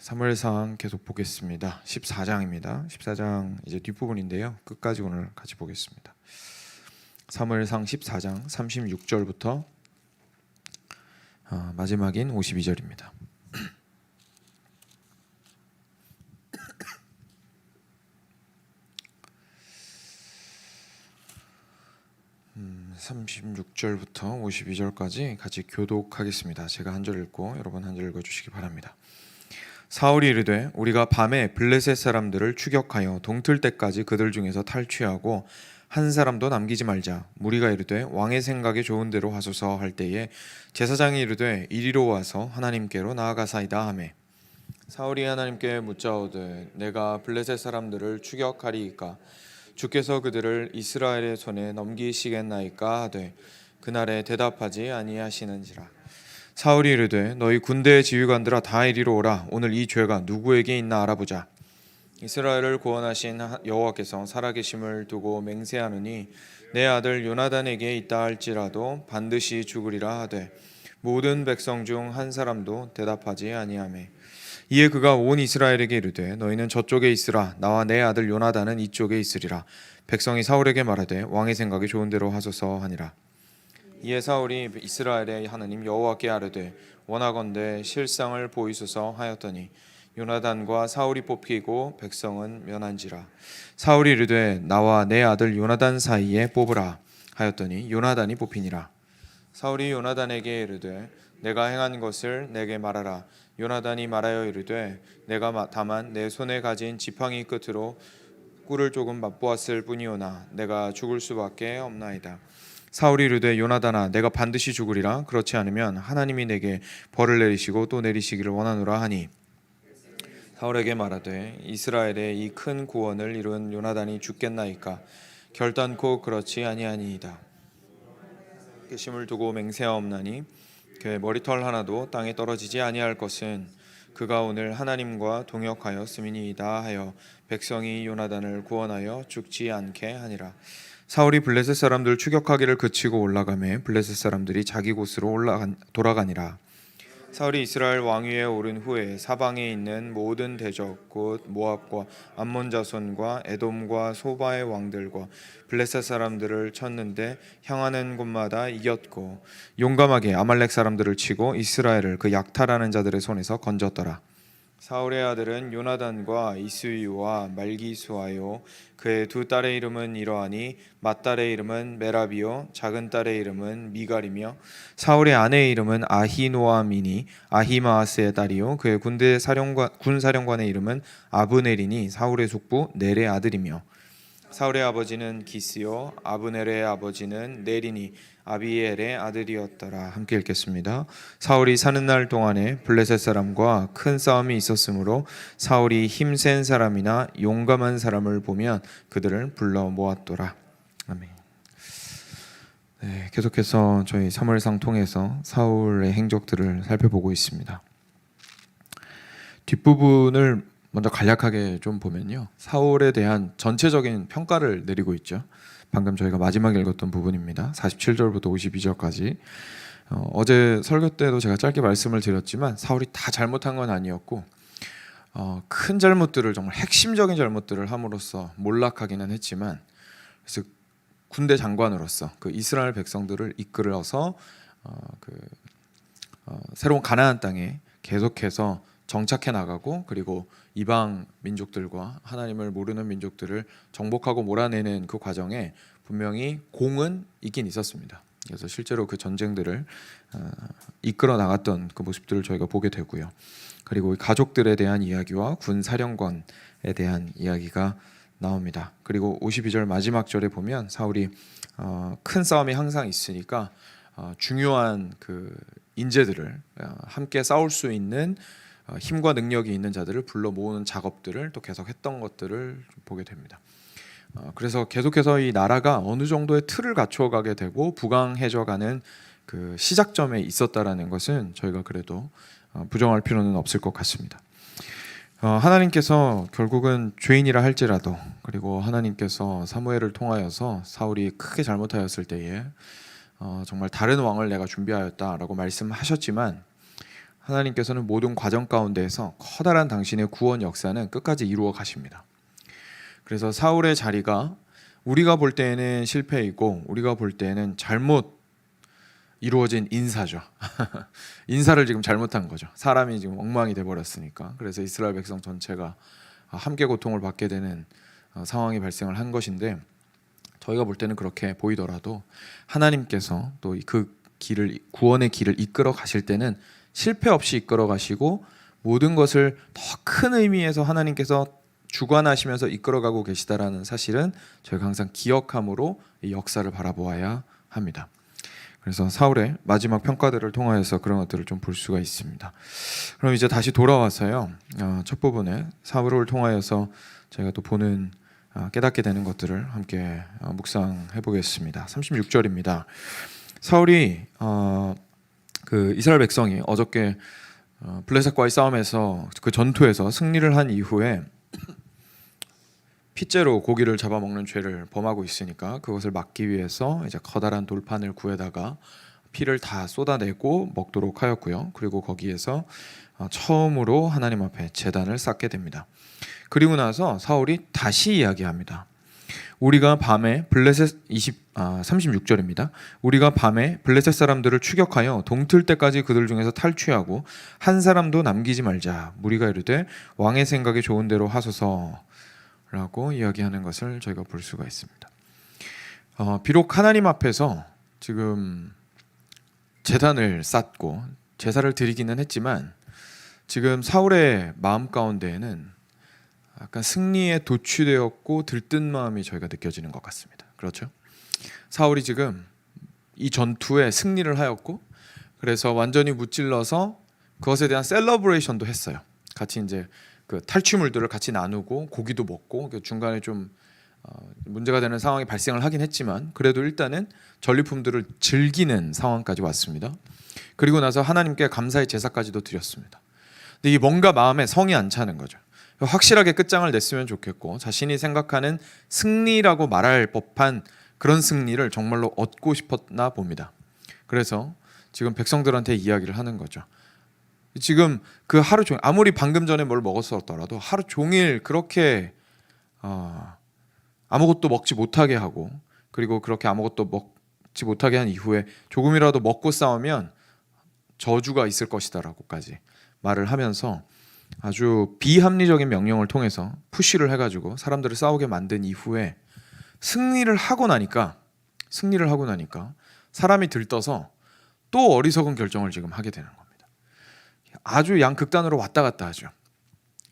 사무엘상 계속 보겠습니다. 14장입니다. 14장 이제 뒷부분인데요. 끝까지 오늘 같이 보겠습니다. 사무엘상 14장 36절부터 마지막인 52절입니다. 36절부터 52절까지 같이 교독하겠습니다. 제가 한 절 읽고 여러분 한 절 읽어주시기 바랍니다. 사울이 이르되 우리가 밤에 블레셋 사람들을 추격하여 동틀 때까지 그들 중에서 탈취하고 한 사람도 남기지 말자. 무리가 이르되 왕의 생각에 좋은 대로 하소서 할 때에 제사장이 이르되 이리로 와서 하나님께로 나아가사이다 하매 사울이 하나님께 묻자오되 내가 블레셋 사람들을 추격하리이까 주께서 그들을 이스라엘의 손에 넘기시겠나이까 하되 그날에 대답하지 아니하시는지라. 사울이 이르되 너희 군대의 지휘관들아 다 이리로 오라. 오늘 이 죄가 누구에게 있나 알아보자. 이스라엘을 구원하신 여호와께서 살아계심을 두고 맹세하노니 내 아들 요나단에게 있다 할지라도 반드시 죽으리라 하되 모든 백성 중 한 사람도 대답하지 아니하매 이에 그가 온 이스라엘에게 이르되 너희는 저쪽에 있으라. 나와 내 아들 요나단은 이쪽에 있으리라. 백성이 사울에게 말하되 왕의 생각이 좋은 대로 하소서 하니라. 이에 사울이 이스라엘의 하나님 여호와께 아뢰되 원하건대 실상을 보이소서 하였더니 요나단과 사울이 뽑히고 백성은 면한지라. 사울이 이르되 나와 내 아들 요나단 사이에 뽑으라 하였더니 요나단이 뽑히니라. 사울이 요나단에게 이르되 내가 행한 것을 내게 말하라. 요나단이 말하여 이르되 내가 다만 내 손에 가진 지팡이 끝으로 꿀을 조금 맛보았을 뿐이오나 내가 죽을 수밖에 없나이다. 사울이 이르되 요나단아 내가 반드시 죽으리라. 그렇지 않으면 하나님이 내게 벌을 내리시고 또 내리시기를 원하노라 하니 사울에게 말하되 이스라엘의 이 큰 구원을 이룬 요나단이 죽겠나이까. 결단코 그렇지 아니하니이다. 계심을 두고 맹세하옵나니 그의 머리털 하나도 땅에 떨어지지 아니할 것은 그가 오늘 하나님과 동역하였음이니이다 하여 백성이 요나단을 구원하여 죽지 않게 하니라. 사울이 블레셋 사람들 추격하기를 그치고 올라가매 블레셋 사람들이 자기 곳으로 돌아가니라. 사울이 이스라엘 왕위에 오른 후에 사방에 있는 모든 대적 곧 모압과 암몬 자손과 에돔과 소바의 왕들과 블레셋 사람들을 쳤는데 향하는 곳마다 이겼고 용감하게 아말렉 사람들을 치고 이스라엘을 그 약탈하는 자들의 손에서 건졌더라. 사울의 아들은 요나단과 이스위와 말기수아요. 그의 두 딸의 이름은 이러하니 맏딸의 이름은 메라비요 작은 딸의 이름은 미갈이며 사울의 아내의 이름은 아히노아미니 아히마아스의 딸이요 그의 군 사령관의 이름은 아브넬이니 사울의 숙부 넬의 아들이며 사울의 아버지는 기스요 아브넬의 아버지는 넬이니 아비엘의 아들이었더라. 함께 읽겠습니다. 사울이 사는 날 동안에 블레셋 사람과 큰 싸움이 있었으므로 사울이 힘센 사람이나 용감한 사람을 보면 그들을 불러 모았더라. 아멘. 네, 계속해서 저희 사무엘상 통해서 사울의 행적들을 살펴보고 있습니다. 뒷부분을 먼저 간략하게 좀 보면요, 사울에 대한 전체적인 평가를 내리고 있죠. 방금 저희가 마지막에 읽었던 부분입니다. 47절부터 52절까지. 어제 설교 때도 제가 짧게 말씀을 드렸지만 사울이 다 잘못한 건 아니었고 큰 잘못들을, 정말 핵심적인 잘못들을 함으로써 몰락하기는 했지만, 그래서 군대 장관으로서 그 이스라엘 백성들을 이끌어서 새로운 가나안 땅에 계속해서 정착해 나가고, 그리고 이방 민족들과 하나님을 모르는 민족들을 정복하고 몰아내는 그 과정에 분명히 공은 있긴 있었습니다. 그래서 실제로 그 전쟁들을 이끌어 나갔던 그 모습들을 저희가 보게 되고요. 그리고 가족들에 대한 이야기와 군 사령관에 대한 이야기가 나옵니다. 그리고 52절 마지막 절에 보면 사울이 큰 싸움이 항상 있으니까 중요한 그 인재들을, 함께 싸울 수 있는 힘과 능력이 있는 자들을 불러 모으는 작업들을 또 계속 했던 것들을 보게 됩니다. 그래서 계속해서 이 나라가 어느 정도의 틀을 갖춰가게 되고 부강해져가는 그 시작점에 있었다라는 것은 저희가 그래도 부정할 필요는 없을 것 같습니다. 하나님께서 결국은 죄인이라 할지라도, 그리고 하나님께서 사무엘을 통하여서 사울이 크게 잘못하였을 때에 정말 다른 왕을 내가 준비하였다라고 말씀하셨지만 하나님께서는 모든 과정 가운데에서 커다란 당신의 구원 역사는 끝까지 이루어 가십니다. 그래서 사울의 자리가 우리가 볼 때에는 실패이고 우리가 볼 때에는 잘못 이루어진 인사죠. 인사를 지금 잘못한 거죠. 사람이 지금 엉망이 돼버렸으니까. 그래서 이스라엘 백성 전체가 함께 고통을 받게 되는 상황이 발생을 한 것인데, 저희가 볼 때는 그렇게 보이더라도 하나님께서 또 그 길을, 구원의 길을 이끌어 가실 때는 실패 없이 이끌어 가시고 모든 것을 더 큰 의미에서 하나님께서 주관하시면서 이끌어가고 계시다라는 사실은 저희가 항상 기억함으로 이 역사를 바라보아야 합니다. 그래서 사울의 마지막 평가들을 통하여서 그런 것들을 좀 볼 수가 있습니다. 그럼 이제 다시 돌아와서요, 첫 부분에 사울을 통하여서 저희가 또 보는 깨닫게 되는 것들을 함께 묵상해 보겠습니다. 36절입니다. 사울이 그 이스라엘 백성이 어저께 블레셋과의 싸움에서 그 전투에서 승리를 한 이후에 핏째로 고기를 잡아먹는 죄를 범하고 있으니까 그것을 막기 위해서 이제 커다란 돌판을 구해다가 피를 다 쏟아내고 먹도록 하였고요. 그리고 거기에서 처음으로 하나님 앞에 제단을 쌓게 됩니다. 그리고 나서 사울이 다시 이야기합니다. 우리가 밤에 블레셋 36절입니다. 우리가 밤에 블레셋 사람들을 추격하여 동틀 때까지 그들 중에서 탈취하고 한 사람도 남기지 말자. 무리가 이르되 왕의 생각이 좋은 대로 하소서 라고 이야기하는 것을 저희가 볼 수가 있습니다. 비록 하나님 앞에서 지금 제단을 쌓고 제사를 드리기는 했지만 지금 사울의 마음 가운데에는 약간 승리에 도취되었고 들뜬 마음이 저희가 느껴지는 것 같습니다. 그렇죠? 사울이 지금 이 전투에 승리를 하였고 그래서 완전히 무찔러서 그것에 대한 셀러브레이션도 했어요. 같이 이제 그 탈취물들을 같이 나누고 고기도 먹고 중간에 좀 문제가 되는 상황이 발생을 하긴 했지만 그래도 일단은 전리품들을 즐기는 상황까지 왔습니다. 그리고 나서 하나님께 감사의 제사까지도 드렸습니다. 근데 이게 뭔가 마음에 성이 안 차는 거죠. 확실하게 끝장을 냈으면 좋겠고 자신이 생각하는 승리라고 말할 법한 그런 승리를 정말로 얻고 싶었나 봅니다. 그래서 지금 백성들한테 이야기를 하는 거죠. 지금 그 하루 종일 아무리 방금 전에 뭘 먹었었더라도 하루 종일 그렇게 아무것도 먹지 못하게 하고 그리고 그렇게 아무것도 먹지 못하게 한 이후에 조금이라도 먹고 싸우면 저주가 있을 것이다라고까지 말을 하면서 아주 비합리적인 명령을 통해서 푸시를 해가지고 사람들을 싸우게 만든 이후에 승리를 하고 나니까 사람이 들떠서 또 어리석은 결정을 지금 하게 되는 겁니다. 아주 양극단으로 왔다 갔다 하죠.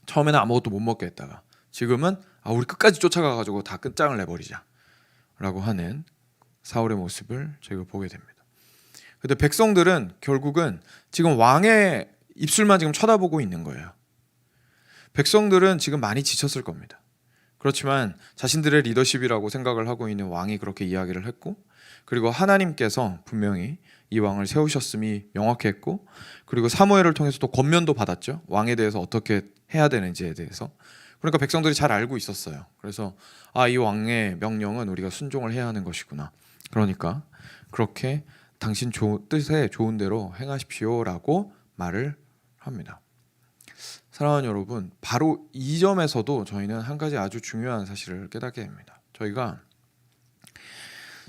처음에는 아무것도 못 먹게 했다가 지금은 우리 끝까지 쫓아가가지고 다 끝장을 내버리자 라고 하는 사울의 모습을 저희가 보게 됩니다. 근데 백성들은 결국은 지금 왕의 입술만 지금 쳐다보고 있는 거예요. 백성들은 지금 많이 지쳤을 겁니다. 그렇지만 자신들의 리더십이라고 생각을 하고 있는 왕이 그렇게 이야기를 했고 그리고 하나님께서 분명히 이 왕을 세우셨음이 명확했고 그리고 사무엘을 통해서 또 권면도 받았죠. 왕에 대해서 어떻게 해야 되는지에 대해서. 그러니까 백성들이 잘 알고 있었어요. 그래서 이 왕의 명령은 우리가 순종을 해야 하는 것이구나. 그러니까 그렇게 당신 뜻에 좋은 대로 행하십시오라고 말을 합니다. 사랑하는 여러분, 바로 이 점에서도 저희는 한 가지 아주 중요한 사실을 깨닫게 됩니다. 저희가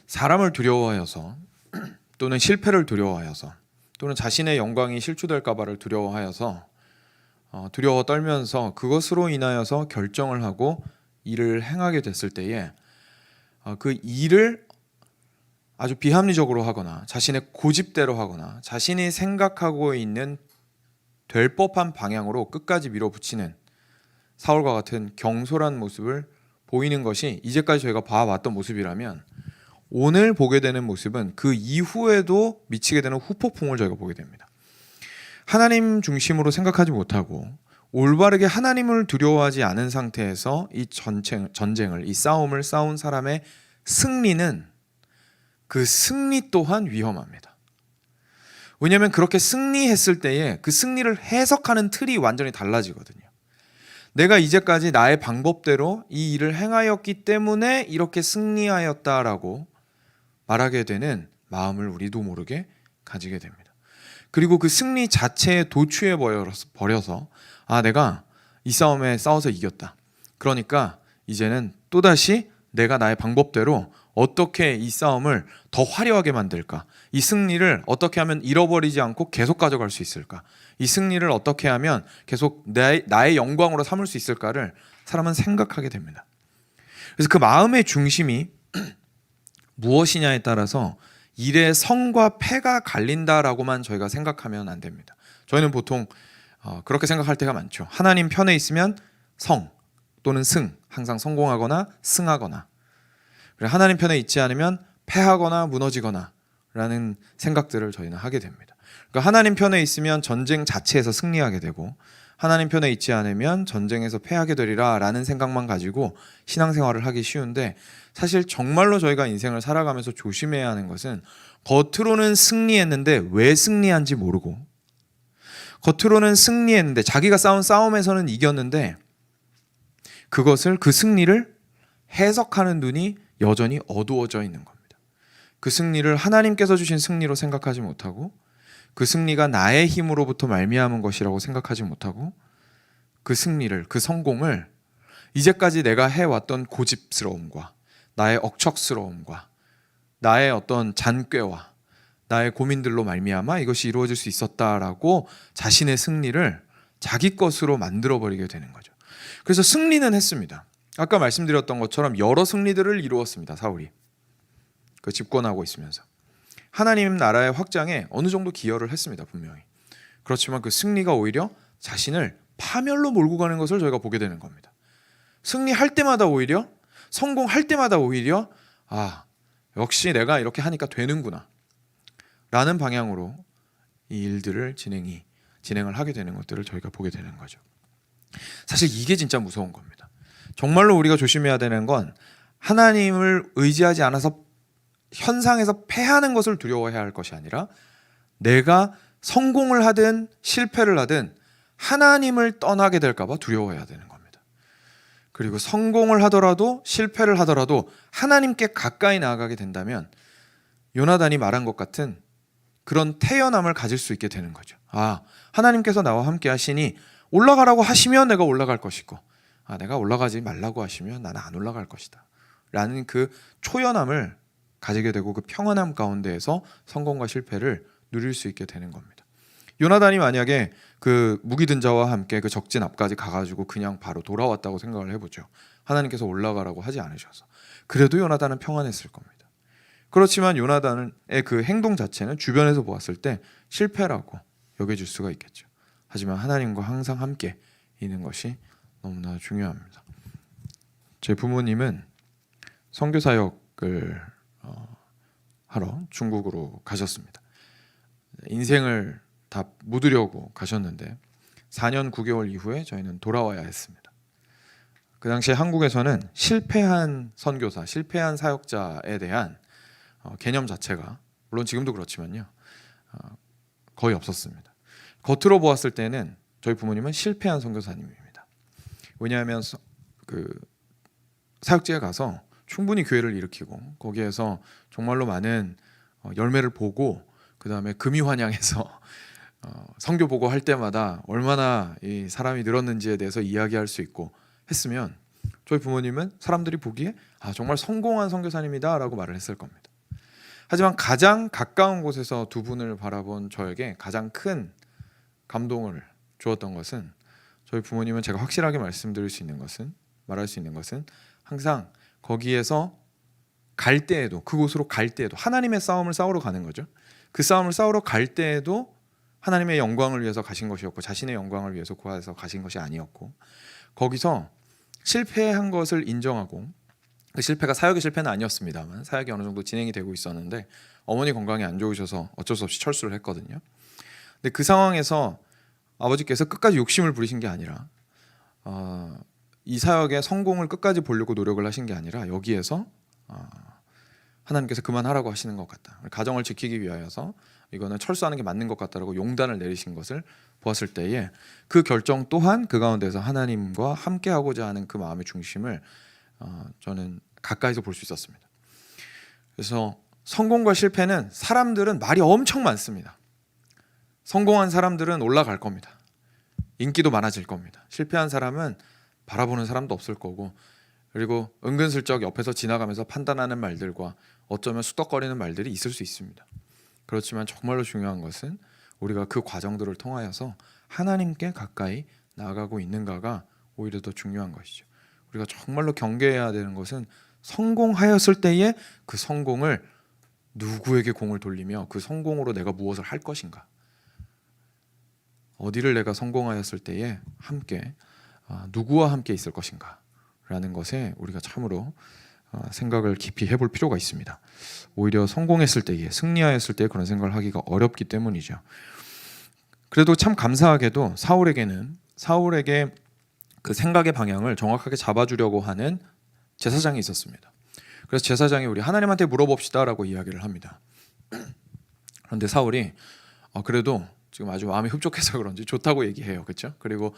사람을 두려워하여서 또는 실패를 두려워하여서 또는 자신의 영광이 실추될까 봐를 두려워하여서 두려워 떨면서 그것으로 인하여서 결정을 하고 일을 행하게 됐을 때에 그 일을 아주 비합리적으로 하거나 자신의 고집대로 하거나 자신이 생각하고 있는 될 법한 방향으로 끝까지 밀어붙이는 사울과 같은 경솔한 모습을 보이는 것이 이제까지 저희가 봐왔던 모습이라면 오늘 보게 되는 모습은 그 이후에도 미치게 되는 후폭풍을 저희가 보게 됩니다. 하나님 중심으로 생각하지 못하고 올바르게 하나님을 두려워하지 않은 상태에서 이 전쟁을, 이 싸움을 싸운 사람의 승리는 그 승리 또한 위험합니다. 왜냐하면 그렇게 승리했을 때에 그 승리를 해석하는 틀이 완전히 달라지거든요. 내가 이제까지 나의 방법대로 이 일을 행하였기 때문에 이렇게 승리하였다라고 말하게 되는 마음을 우리도 모르게 가지게 됩니다. 그리고 그 승리 자체에 도취해 버려서 내가 이 싸움에 싸워서 이겼다. 그러니까 이제는 또다시 내가 나의 방법대로 어떻게 이 싸움을 더 화려하게 만들까? 이 승리를 어떻게 하면 잃어버리지 않고 계속 가져갈 수 있을까? 이 승리를 어떻게 하면 계속 나의 영광으로 삼을 수 있을까를 사람은 생각하게 됩니다. 그래서 그 마음의 중심이 무엇이냐에 따라서 일의 성과 패가 갈린다라고만 저희가 생각하면 안 됩니다. 저희는 보통 그렇게 생각할 때가 많죠. 하나님 편에 있으면 성 또는 승, 항상 성공하거나 승하거나, 하나님 편에 있지 않으면 패하거나 무너지거나 라는 생각들을 저희는 하게 됩니다. 그러니까 하나님 편에 있으면 전쟁 자체에서 승리하게 되고, 하나님 편에 있지 않으면 전쟁에서 패하게 되리라 라는 생각만 가지고 신앙생활을 하기 쉬운데, 사실 정말로 저희가 인생을 살아가면서 조심해야 하는 것은 겉으로는 승리했는데 왜 승리한지 모르고, 겉으로는 승리했는데 자기가 싸운 싸움에서는 이겼는데 그것을, 그 승리를 해석하는 눈이 여전히 어두워져 있는 겁니다. 그 승리를 하나님께서 주신 승리로 생각하지 못하고, 그 승리가 나의 힘으로부터 말미암은 것이라고 생각하지 못하고, 그 승리를, 그 성공을 이제까지 내가 해왔던 고집스러움과 나의 억척스러움과 나의 어떤 잔꾀와 나의 고민들로 말미암아 이것이 이루어질 수 있었다라고 자신의 승리를 자기 것으로 만들어버리게 되는 거죠. 그래서 승리는 했습니다. 아까 말씀드렸던 것처럼 여러 승리들을 이루었습니다. 사울이 그 집권하고 있으면서 하나님 나라의 확장에 어느 정도 기여를 했습니다. 분명히. 그렇지만 그 승리가 오히려 자신을 파멸로 몰고 가는 것을 저희가 보게 되는 겁니다. 승리할 때마다 오히려, 성공할 때마다 오히려 역시 내가 이렇게 하니까 되는구나 라는 방향으로 이 일들을 진행을 하게 되는 것들을 저희가 보게 되는 거죠. 사실 이게 진짜 무서운 겁니다. 정말로 우리가 조심해야 되는 건 하나님을 의지하지 않아서 현상에서 패하는 것을 두려워해야 할 것이 아니라, 내가 성공을 하든 실패를 하든 하나님을 떠나게 될까 봐 두려워해야 되는 겁니다. 그리고 성공을 하더라도 실패를 하더라도 하나님께 가까이 나아가게 된다면 요나단이 말한 것 같은 그런 태연함을 가질 수 있게 되는 거죠. 하나님께서 나와 함께 하시니 올라가라고 하시면 내가 올라갈 것이고, 내가 올라가지 말라고 하시면 나는 안 올라갈 것이다 라는 그 초연함을 가지게 되고, 그 평안함 가운데에서 성공과 실패를 누릴 수 있게 되는 겁니다. 요나단이 만약에 그 무기든 자와 함께 그 적진 앞까지 가가지고 그냥 바로 돌아왔다고 생각을 해보죠. 하나님께서 올라가라고 하지 않으셔서. 그래도 요나단은 평안했을 겁니다. 그렇지만 요나단의 그 행동 자체는 주변에서 보았을 때 실패라고 여겨질 수가 있겠죠. 하지만 하나님과 항상 함께 있는 것이 너무나 중요합니다. 제 부모님은 선교사역을 하러 중국으로 가셨습니다. 인생을 다 묻으려고 가셨는데 4년 9개월 이후에 저희는 돌아와야 했습니다. 그 당시에 한국에서는 실패한 선교사, 실패한 사역자에 대한 개념 자체가, 물론 지금도 그렇지만요, 거의 없었습니다. 겉으로 보았을 때는 저희 부모님은 실패한 선교사님입니다. 왜냐하면 그 사역지에 가서 충분히 교회를 일으키고 거기에서 정말로 많은 열매를 보고, 그 다음에 금이 환영해서 선교 보고 할 때마다 얼마나 이 사람이 늘었는지에 대해서 이야기할 수 있고 했으면 저희 부모님은 사람들이 보기에 정말 성공한 선교사님이다 라고 말을 했을 겁니다. 하지만 가장 가까운 곳에서 두 분을 바라본 저에게 가장 큰 감동을 주었던 것은, 저희 부모님은 제가 확실하게 말할 수 있는 것은 항상 거기에서 갈 때에도, 그곳으로 갈 때에도 하나님의 싸움을 싸우러 가는 거죠. 그 싸움을 싸우러 갈 때에도 하나님의 영광을 위해서 가신 것이었고, 자신의 영광을 위해서 구하여서 가신 것이 아니었고, 거기서 실패한 것을 인정하고, 그 실패가 사역의 실패는 아니었습니다만 사역이 어느 정도 진행이 되고 있었는데 어머니 건강이 안 좋으셔서 어쩔 수 없이 철수를 했거든요. 근데 그 상황에서 아버지께서 끝까지 욕심을 부리신 게 아니라, 이 사역의 성공을 끝까지 보려고 노력을 하신 게 아니라, 여기에서 하나님께서 그만하라고 하시는 것 같다, 가정을 지키기 위하여서 이거는 철수하는 게 맞는 것 같다라고 용단을 내리신 것을 보았을 때에, 그 결정 또한 그 가운데서 하나님과 함께하고자 하는 그 마음의 중심을 저는 가까이서 볼 수 있었습니다. 그래서 성공과 실패는, 사람들은 말이 엄청 많습니다. 성공한 사람들은 올라갈 겁니다. 인기도 많아질 겁니다. 실패한 사람은 바라보는 사람도 없을 거고, 그리고 은근슬쩍 옆에서 지나가면서 판단하는 말들과 어쩌면 수덕거리는 말들이 있을 수 있습니다. 그렇지만 정말로 중요한 것은 우리가 그 과정들을 통하여서 하나님께 가까이 나아가고 있는가가 오히려 더 중요한 것이죠. 우리가 정말로 경계해야 되는 것은 성공하였을 때에 그 성공을 누구에게 공을 돌리며 그 성공으로 내가 무엇을 할 것인가, 어디를 내가 성공하였을 때에 함께 누구와 함께 있을 것인가 라는 것에 우리가 참으로 생각을 깊이 해볼 필요가 있습니다. 오히려 성공했을 때에, 승리하였을 때 그런 생각을 하기가 어렵기 때문이죠. 그래도 참 감사하게도 사울에게 그 생각의 방향을 정확하게 잡아주려고 하는 제사장이 있었습니다. 그래서 제사장이 우리 하나님한테 물어봅시다 라고 이야기를 합니다. 그런데 사울이 그래도 지금 아주 마음이 흡족해서 그런지 좋다고 얘기해요. 그렇죠? 그리고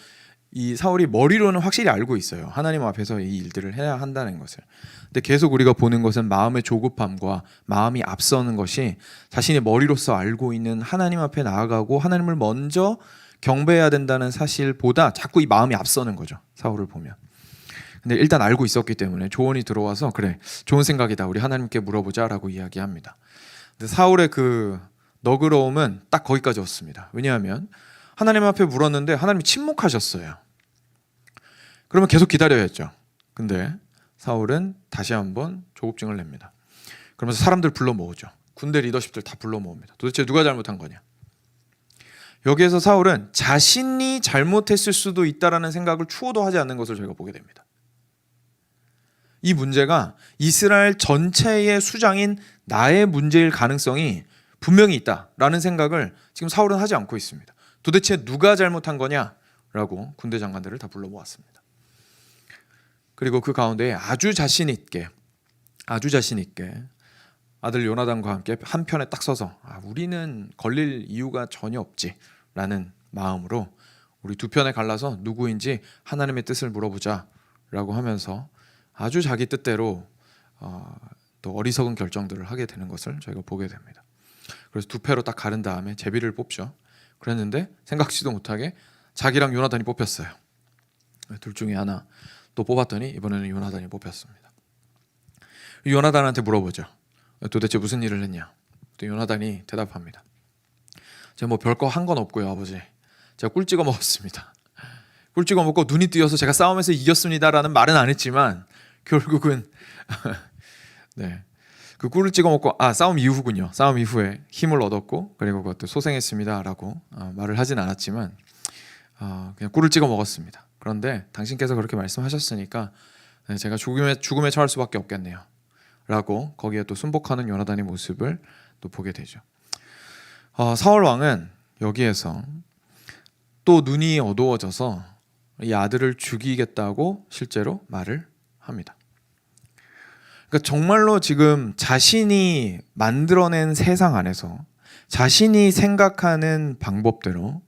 이 사울이 머리로는 확실히 알고 있어요. 하나님 앞에서 이 일들을 해야 한다는 것을. 근데 계속 우리가 보는 것은 마음의 조급함과 마음이 앞서는 것이 자신의 머리로서 알고 있는 하나님 앞에 나아가고 하나님을 먼저 경배해야 된다는 사실보다 자꾸 이 마음이 앞서는 거죠. 사울을 보면. 근데 일단 알고 있었기 때문에 조언이 들어와서 그래, 좋은 생각이다. 우리 하나님께 물어보자라고 이야기합니다. 근데 사울의 그 너그러움은 딱 거기까지였습니다. 왜냐하면 하나님 앞에 물었는데 하나님이 침묵하셨어요. 그러면 계속 기다려야죠. 근데 사울은 다시 한번 조급증을 냅니다. 그러면서 사람들 불러 모으죠. 군대 리더십들 다 불러 모읍니다. 도대체 누가 잘못한 거냐? 여기에서 사울은 자신이 잘못했을 수도 있다라는 생각을 추호도 하지 않는 것을 저희가 보게 됩니다. 이 문제가 이스라엘 전체의 수장인 나의 문제일 가능성이 분명히 있다라는 생각을 지금 사울은 하지 않고 있습니다. 도대체 누가 잘못한 거냐라고 군대 장관들을 다 불러 모았습니다. 그리고 그 가운데 아주 자신 있게 아들 요나단과 함께 한 편에 딱 서서 우리는 걸릴 이유가 전혀 없지라는 마음으로 우리 두 편에 갈라서 누구인지 하나님의 뜻을 물어보자라고 하면서 아주 자기 뜻대로 또 어리석은 결정들을 하게 되는 것을 저희가 보게 됩니다. 그래서 두 패로 딱 가른 다음에 제비를 뽑죠. 그랬는데 생각지도 못하게 자기랑 요나단이 뽑혔어요. 둘 중에 하나 또 뽑았더니 이번에는 요나단이 뽑혔습니다. 요나단한테 물어보죠. 도대체 무슨 일을 했냐? 또 요나단이 대답합니다. 제가 뭐 별거 한 건 없고요, 아버지. 제가 꿀 찍어 먹었습니다. 꿀 찍어 먹고 눈이 띄어서 제가 싸움에서 이겼습니다라는 말은 안 했지만 결국은 네, 그 꿀을 찍어 먹고 싸움 이후군요. 싸움 이후에 힘을 얻었고 그리고 그것도 소생했습니다라고 말을 하진 않았지만 그냥 꿀을 찍어 먹었습니다. 그런데 당신께서 그렇게 말씀하셨으니까 제가 죽음에 처할 수밖에 없겠네요. 라고 거기에 또 순복하는 요나단의 모습을 또 보게 되죠. 사울 왕은 여기에서 또 눈이 어두워져서 이 아들을 죽이겠다고 실제로 말을 합니다. 그러니까 정말로 지금 자신이 만들어낸 세상 안에서 자신이 생각하는 방법대로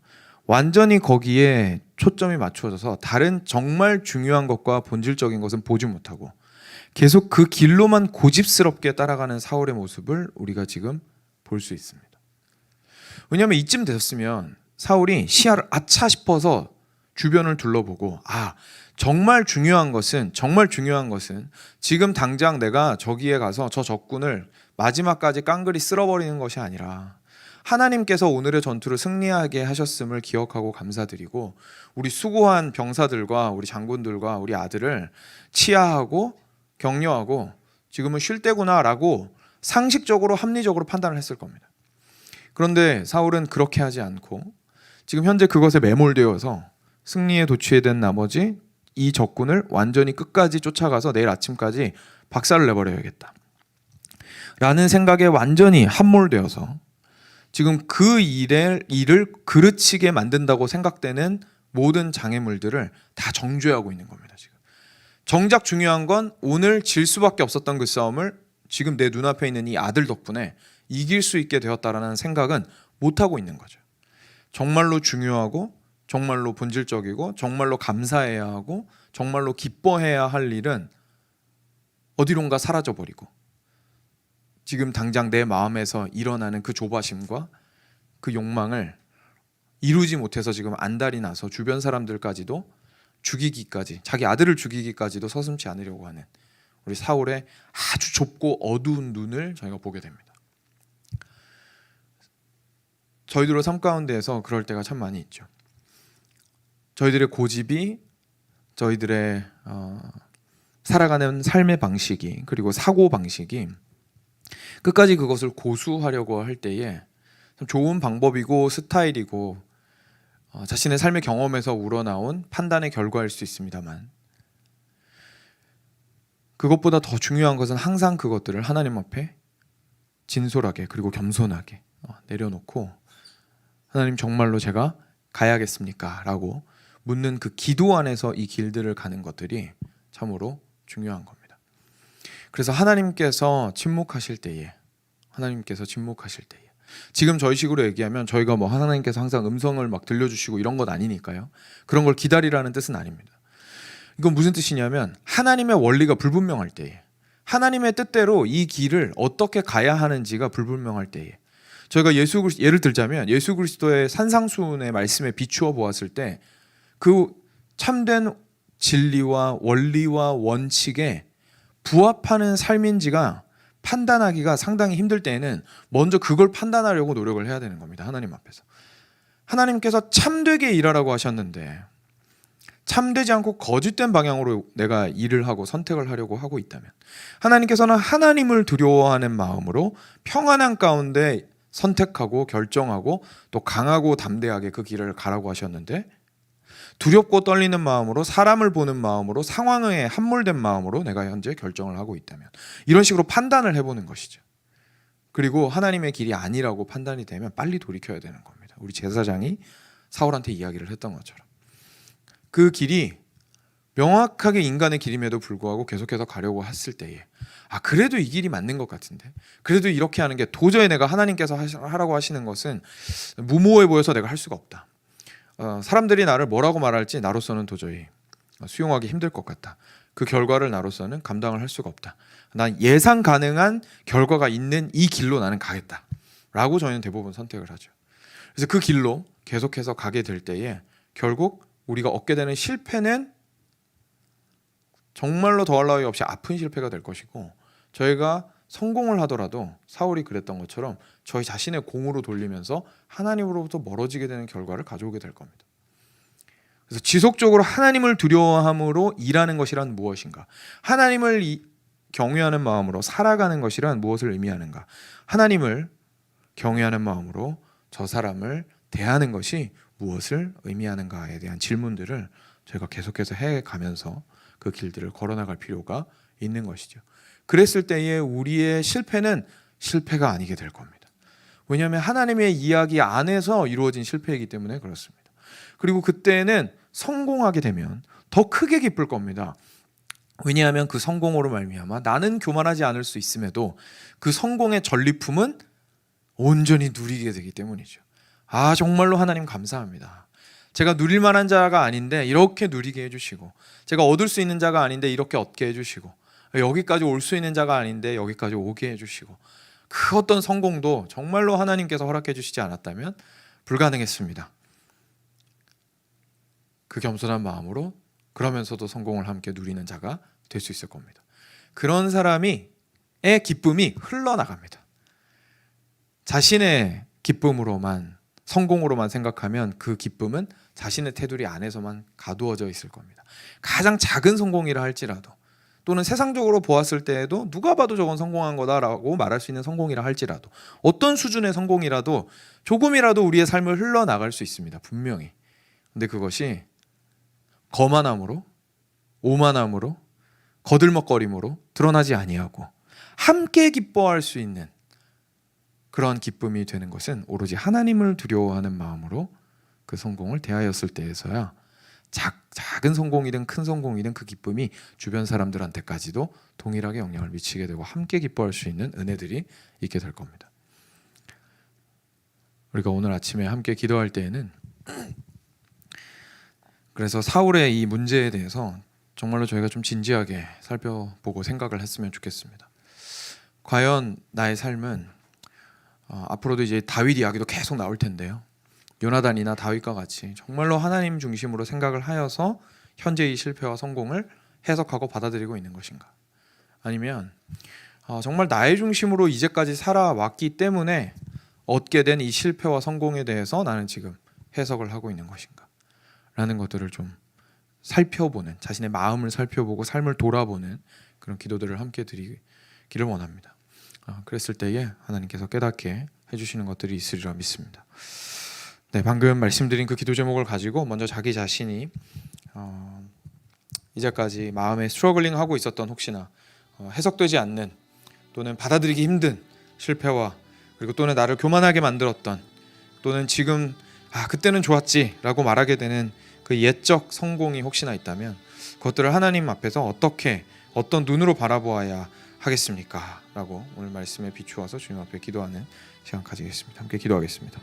완전히 거기에 초점이 맞추어져서 다른 정말 중요한 것과 본질적인 것은 보지 못하고 계속 그 길로만 고집스럽게 따라가는 사울의 모습을 우리가 지금 볼 수 있습니다. 왜냐하면 이쯤 되었으면 사울이 시야를 아차 싶어서 주변을 둘러보고 정말 중요한 것은 지금 당장 내가 저기에 가서 저 적군을 마지막까지 깡그리 쓸어버리는 것이 아니라 하나님께서 오늘의 전투를 승리하게 하셨음을 기억하고 감사드리고 우리 수고한 병사들과 우리 장군들과 우리 아들을 치하하고 격려하고 지금은 쉴 때구나라고 상식적으로 합리적으로 판단을 했을 겁니다. 그런데 사울은 그렇게 하지 않고 지금 현재 그것에 매몰되어서 승리에 도취된 나머지 이 적군을 완전히 끝까지 쫓아가서 내일 아침까지 박살을 내버려야겠다 라는 생각에 완전히 함몰되어서 지금 그 일을 그르치게 만든다고 생각되는 모든 장애물들을 다 정죄하고 있는 겁니다. 지금 정작 중요한 건 오늘 질 수밖에 없었던 그 싸움을 지금 내 눈앞에 있는 이 아들 덕분에 이길 수 있게 되었다라는 생각은 못하고 있는 거죠. 정말로 중요하고 정말로 본질적이고 정말로 감사해야 하고 정말로 기뻐해야 할 일은 어디론가 사라져버리고 지금 당장 내 마음에서 일어나는 그 조바심과 그 욕망을 이루지 못해서 지금 안달이 나서 주변 사람들까지도 죽이기까지, 자기 아들을 죽이기까지도 서슴지 않으려고 하는 우리 사울의 아주 좁고 어두운 눈을 저희가 보게 됩니다. 저희들의 삶 가운데에서 그럴 때가 참 많이 있죠. 저희들의 고집이, 저희들의 살아가는 삶의 방식이, 그리고 사고 방식이 끝까지 그것을 고수하려고 할 때에 참 좋은 방법이고 스타일이고 자신의 삶의 경험에서 우러나온 판단의 결과일 수 있습니다만, 그것보다 더 중요한 것은 항상 그것들을 하나님 앞에 진솔하게 그리고 겸손하게 내려놓고, 하나님 정말로 제가 가야겠습니까? 라고 묻는 그 기도 안에서 이 길들을 가는 것들이 참으로 중요한 겁니다. 그래서 하나님께서 침묵하실 때에, 지금 저희 식으로 얘기하면 저희가 뭐 하나님께서 항상 음성을 막 들려주시고 이런 건 아니니까요. 그런 걸 기다리라는 뜻은 아닙니다. 이건 무슨 뜻이냐면, 하나님의 원리가 불분명할 때에, 하나님의 뜻대로 이 길을 어떻게 가야 하는지가 불분명할 때에, 저희가 예를 들자면 예수 그리스도의 산상수훈의 말씀에 비추어 보았을 때 그 참된 진리와 원리와 원칙에 부합하는 삶인지가 판단하기가 상당히 힘들 때에는 먼저 그걸 판단하려고 노력을 해야 되는 겁니다. 하나님 앞에서. 하나님께서 참되게 일하라고 하셨는데 참되지 않고 거짓된 방향으로 내가 일을 하고 선택을 하려고 하고 있다면, 하나님께서는 하나님을 두려워하는 마음으로 평안한 가운데 선택하고 결정하고 또 강하고 담대하게 그 길을 가라고 하셨는데, 두렵고 떨리는 마음으로, 사람을 보는 마음으로, 상황에 함몰된 마음으로 내가 현재 결정을 하고 있다면, 이런 식으로 판단을 해보는 것이죠. 그리고 하나님의 길이 아니라고 판단이 되면 빨리 돌이켜야 되는 겁니다. 우리 제사장이 사울한테 이야기를 했던 것처럼 그 길이 명확하게 인간의 길임에도 불구하고 계속해서 가려고 했을 때에, 그래도 이 길이 맞는 것 같은데, 그래도 이렇게 하는 게 도저히 내가 하나님께서 하라고 하시는 것은 무모해 보여서 내가 할 수가 없다. 사람들이 나를 뭐라고 말할지 나로서는 도저히 수용하기 힘들 것 같다. 그 결과를 나로서는 감당을 할 수가 없다. 난 예상 가능한 결과가 있는 이 길로 나는 가겠다 라고 저희는 대부분 선택을 하죠. 그래서 그 길로 계속해서 가게 될 때에 결국 우리가 얻게 되는 실패는 정말로 더할 나위 없이 아픈 실패가 될 것이고, 저희가 성공을 하더라도 사울이 그랬던 것처럼 저희 자신의 공으로 돌리면서 하나님으로부터 멀어지게 되는 결과를 가져오게 될 겁니다. 그래서 지속적으로 하나님을 두려워함으로 일하는 것이란 무엇인가? 하나님을 경외하는 마음으로 살아가는 것이란 무엇을 의미하는가? 하나님을 경외하는 마음으로 저 사람을 대하는 것이 무엇을 의미하는가에 대한 질문들을 저희가 계속해서 해가면서 그 길들을 걸어나갈 필요가 있는 것이죠. 그랬을 때에 우리의 실패는 실패가 아니게 될 겁니다. 왜냐하면 하나님의 이야기 안에서 이루어진 실패이기 때문에 그렇습니다. 그리고 그때는 성공하게 되면 더 크게 기쁠 겁니다. 왜냐하면 그 성공으로 말미암아 나는 교만하지 않을 수 있음에도 그 성공의 전리품은 온전히 누리게 되기 때문이죠. 정말로 하나님 감사합니다. 제가 누릴 만한 자가 아닌데 이렇게 누리게 해주시고, 제가 얻을 수 있는 자가 아닌데 이렇게 얻게 해주시고, 여기까지 올 수 있는 자가 아닌데 여기까지 오게 해주시고, 그 어떤 성공도 정말로 하나님께서 허락해 주시지 않았다면 불가능했습니다. 그 겸손한 마음으로 그러면서도 성공을 함께 누리는 자가 될 수 있을 겁니다. 그런 사람의 기쁨이 흘러나갑니다. 자신의 기쁨으로만, 성공으로만 생각하면 그 기쁨은 자신의 테두리 안에서만 가두어져 있을 겁니다. 가장 작은 성공이라 할지라도, 또는 세상적으로 보았을 때에도 누가 봐도 저건 성공한 거다라고 말할 수 있는 성공이라 할지라도, 어떤 수준의 성공이라도 조금이라도 우리의 삶을 흘러나갈 수 있습니다. 분명히. 근데 그것이 거만함으로, 오만함으로, 거들먹거림으로 드러나지 아니하고 함께 기뻐할 수 있는 그런 기쁨이 되는 것은 오로지 하나님을 두려워하는 마음으로 그 성공을 대하였을 때에서야 작은 성공이든 큰 성공이든 그 기쁨이 주변 사람들한테까지도 동일하게 영향을 미치게 되고 함께 기뻐할 수 있는 은혜들이 있게 될 겁니다. 우리가 오늘 아침에 함께 기도할 때에는 그래서 사울의 이 문제에 대해서 정말로 저희가 좀 진지하게 살펴보고 생각을 했으면 좋겠습니다. 과연 나의 삶은 앞으로도 이제 다윗 이야기도 계속 나올 텐데요. 요나단이나 다윗과 같이 정말로 하나님 중심으로 생각을 하여서 현재의 실패와 성공을 해석하고 받아들이고 있는 것인가? 아니면 정말 나의 중심으로 이제까지 살아왔기 때문에 얻게 된 이 실패와 성공에 대해서 나는 지금 해석을 하고 있는 것인가? 라는 것들을 좀 살펴보는, 자신의 마음을 살펴보고 삶을 돌아보는 그런 기도들을 함께 드리기를 원합니다. 그랬을 때에 하나님께서 깨닫게 해주시는 것들이 있으리라 믿습니다. 네, 방금 말씀드린 그 기도 제목을 가지고 먼저 자기 자신이 이제까지 마음에 스트러글링 하고 있었던 혹시나 해석되지 않는 또는 받아들이기 힘든 실패와 그리고 또는 나를 교만하게 만들었던 또는 지금 그때는 좋았지 라고 말하게 되는 그 옛적 성공이 혹시나 있다면 그것들을 하나님 앞에서 어떤 눈으로 바라보아야 하겠습니까? 라고 오늘 말씀에 비추어서 주님 앞에 기도하는 시간 가지겠습니다. 함께 기도하겠습니다.